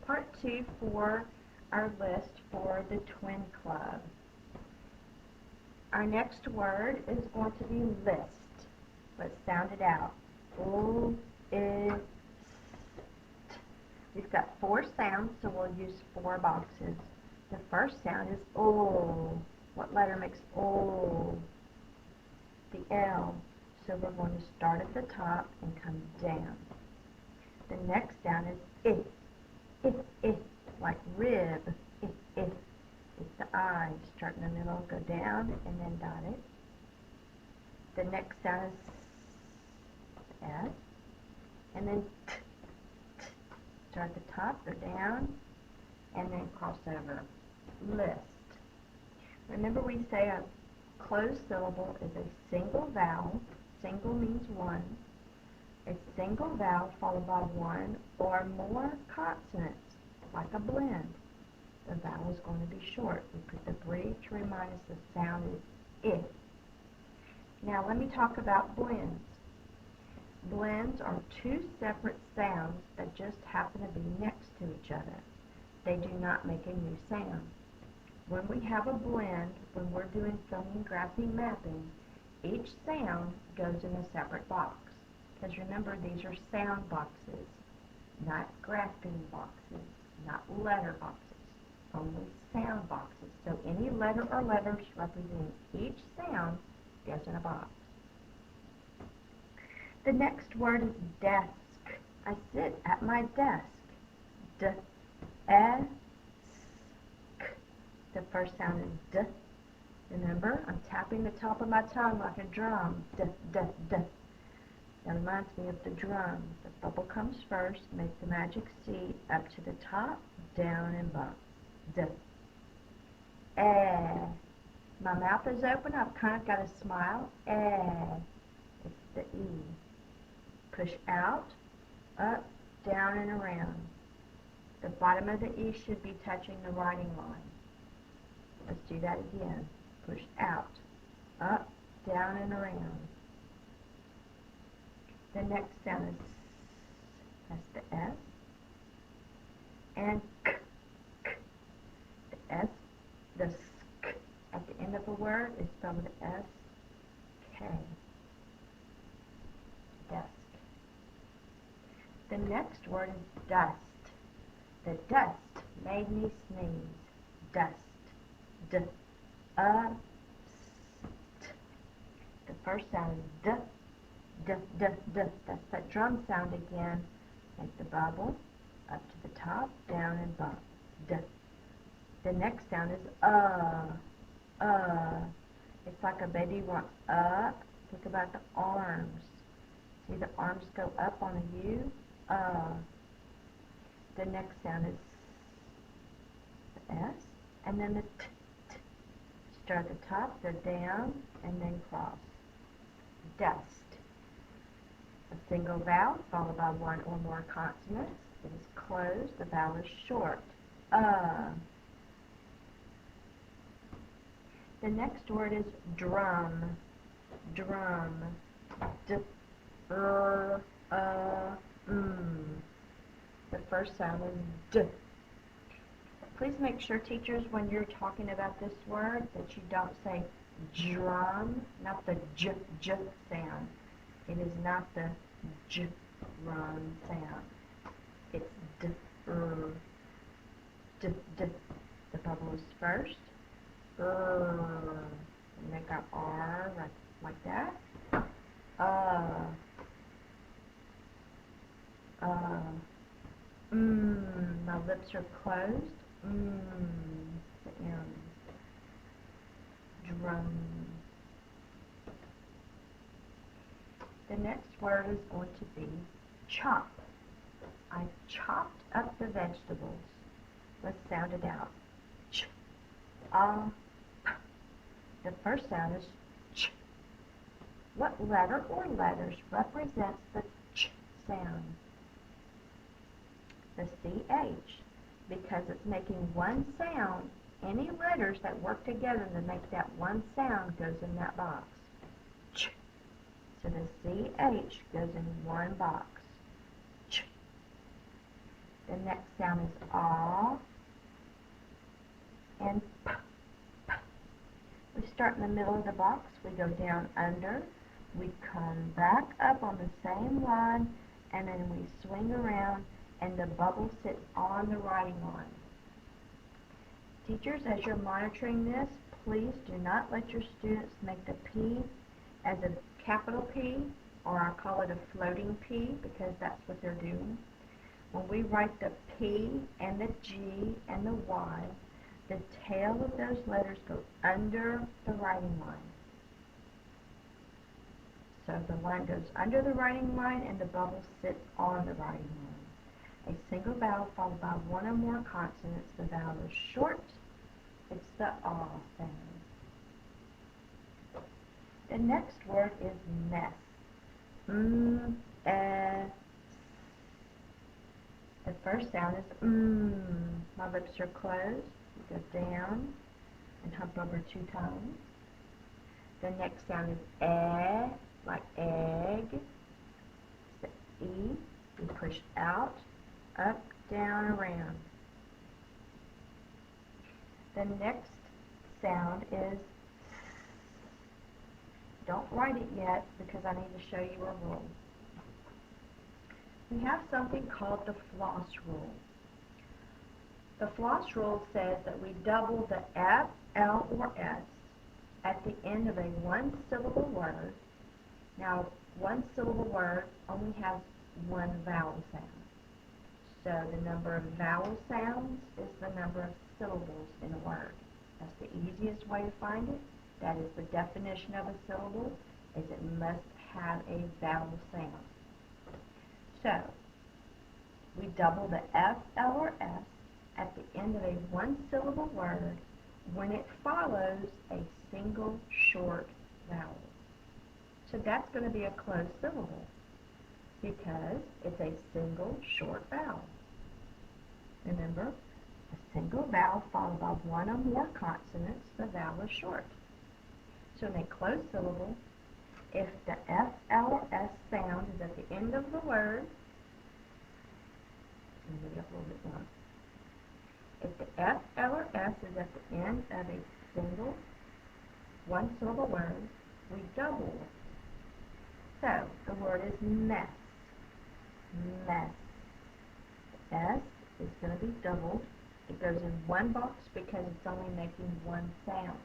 part 2 for our list for the Twin Club. Our next word is going to be list. Let's sound it out. O-I-S-T. We've got 4 sounds, so we'll use 4 boxes. The first sound is O. What letter makes O? The L. So we're going to start at the top and come down. The next sound is I, like rib. I. It's the I. Start in the middle, go down, and then dot it. The next sound is S. And then T. Start at the top, go down, and then cross over. List. Remember, we say a closed syllable is a single vowel. Single means one. A single vowel followed by one or more consonants, like a blend. The vowel is going to be short. We put the breathe to remind us the sound is I. Now let me talk about blends. Blends are 2 separate sounds that just happen to be next to each other. They do not make a new sound. When we have a blend, when we're doing phoneme grapheme mapping, each sound goes in a separate box. Because remember, these are sound boxes, not grapheme boxes, not letter boxes, only sound boxes. So any letter or letters representing each sound goes in a box. The next word is desk. I sit at my desk. D-E-S-K. The first sound is D. Remember, I'm tapping the top of my tongue like a drum. D, D, D. That reminds me of the drum. The bubble comes first, make the magic C up to the top, down and bump. D. Eh. My mouth is open, I've kind of got a smile. Eh. It's the E. Push out, up, down, and around. The bottom of the E should be touching the writing line. Let's do that again. Push out, up, down, and around. The next sound is S. That's the S. And K. K. The S, the sk at the end of a word is spelled with S-K. Desk. The next word is dust. The dust made me sneeze. Dust. D. St. The first sound is D. D, D, D. That's that drum sound again. Make the bubble up to the top, down and bump. D. The next sound is It's like a baby wants up. Think about the arms. See the arms go up on a U? The next sound is the S, and then the T. Start at the top, go down, and then cross. Dust. A single vowel followed by one or more consonants. It is closed. The vowel is short. The next word is drum. Drum. The first sound is D. Please make sure, teachers, when you're talking about this word, that you don't say drum, not the j sound. It is not the j drum sound. It's d, d, d. The bubble is first. Make our R like that. My lips are closed. The M. Drum. The next word is going to be chop. I chopped up the vegetables. Let's sound it out. Ch. P. The first sound is ch. What letter or letters represents the ch sound? The CH, because it's making one sound. Any letters that work together to make that one sound goes in that box. Ch. So the CH goes in one box. Ch. The The next sound is ah and p. We start in the middle of the box, we go down under, we come back up on the same line, and then we swing around and the bubble sits on the writing line. Teachers, as you're monitoring this, please do not let your students make the P as a capital P, or I'll call it a floating P, because that's what they're doing. When we write the P and the G and the Y, the tail of those letters go under the writing line. So the line goes under the writing line and the bubble sits on the writing line. A single vowel followed by one or more consonants. The vowel is short. It's the ah sound. The next word is mess. The first sound is My lips are closed. Go down and hump over 2 times. The next sound is like egg. It's the E. We push out, up, down, around. The next sound is don't write it yet because I need to show you a rule. We have something called the floss rule. The floss rule says that we double the F, L, or S at the end of a one-syllable word. Now, one-syllable word only has one vowel sound. So the number of vowel sounds is the number of syllables in a word. That's the easiest way to find it. That is the definition of a syllable, is it must have a vowel sound. So, we double the F, L, or S at the end of a one-syllable word when it follows a single short vowel. So that's going to be a closed syllable because it's a single short vowel. Remember, a single vowel followed by one or more consonants, the vowel is short. So in a closed syllable, if the F, L, or S sound is at the end of the word, move it up a little bit more. If the F, L, or S is at the end of a single one-syllable word, we double. So the word is mess. Mess. The S is going to be doubled. It goes in one box because it's only making one sound.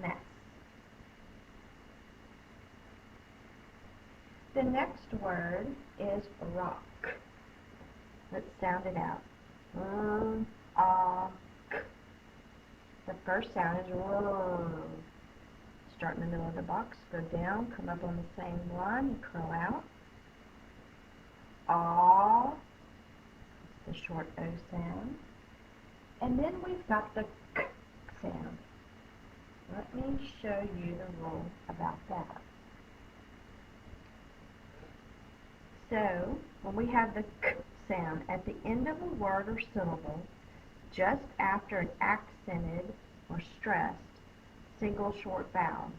Mess. The next word is rock. Let's sound it out. K. The first sound is R. Start in the middle of the box, go down, come up on the same line, and curl out. Ah. It's the short O sound. And then we've got the K sound. Let me show you the rule about that. So, when we have the K sound at the end of a word or syllable, just after an accented or stressed single short vowel.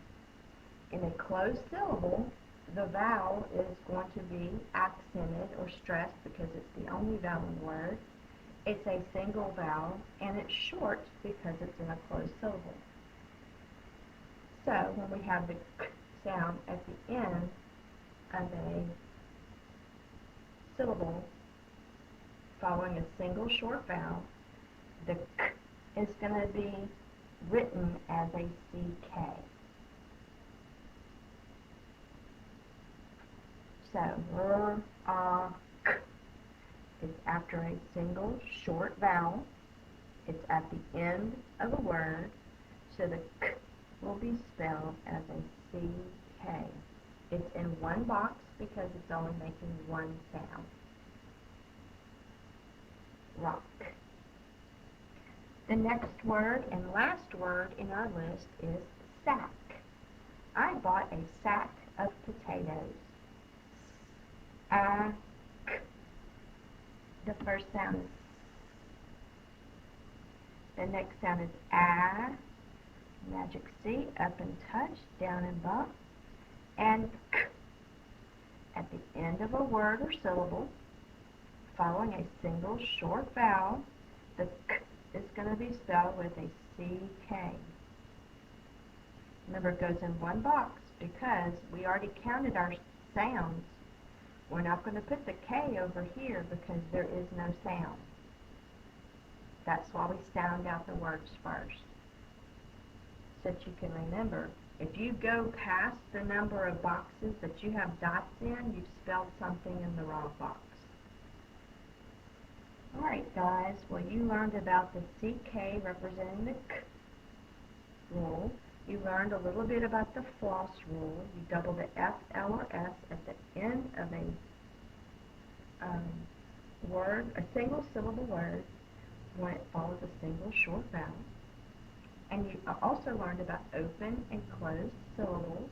In a closed syllable, the vowel is going to be accented or stressed because it's the only vowel in the word. It's a single vowel, and it's short because it's in a closed syllable. So, when we have the K sound at the end of a syllable following a single short vowel, the K is going to be written as a CK. So, K is after a single short vowel. It's at the end of a word, so the K will be spelled as a CK. It's in one box because it's only making one sound. Rock. The next word and last word in our list is sack. I bought a sack of potatoes. Sack. The first sound is S. The next sound is A. Magic C, up and touch, down and bump. And K. At the end of a word or syllable, following a single short vowel, the k is going to be spelled with a CK. Remember, it goes in one box because we already counted our sounds. We're not going to put the K over here because there is no sound. That's why we sound out the words first. So that you can remember, if you go past the number of boxes that you have dots in, you've spelled something in the wrong box. Alright guys, well you learned about the CK representing the K rule. You learned a little bit about the floss rule. You double the F, L, or S at the end of a word, a single syllable word, when it follows a single short vowel. And you also learned about open and closed syllables.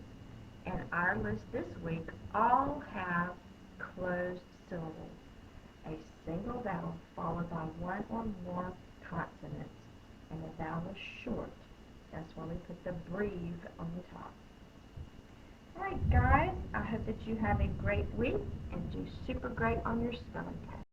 And our list this week all have closed syllables. A single vowel followed by one or more consonants. And the vowel is short. That's why we put the breve on the top. Alright guys, I hope that you have a great week and do super great on your spelling test.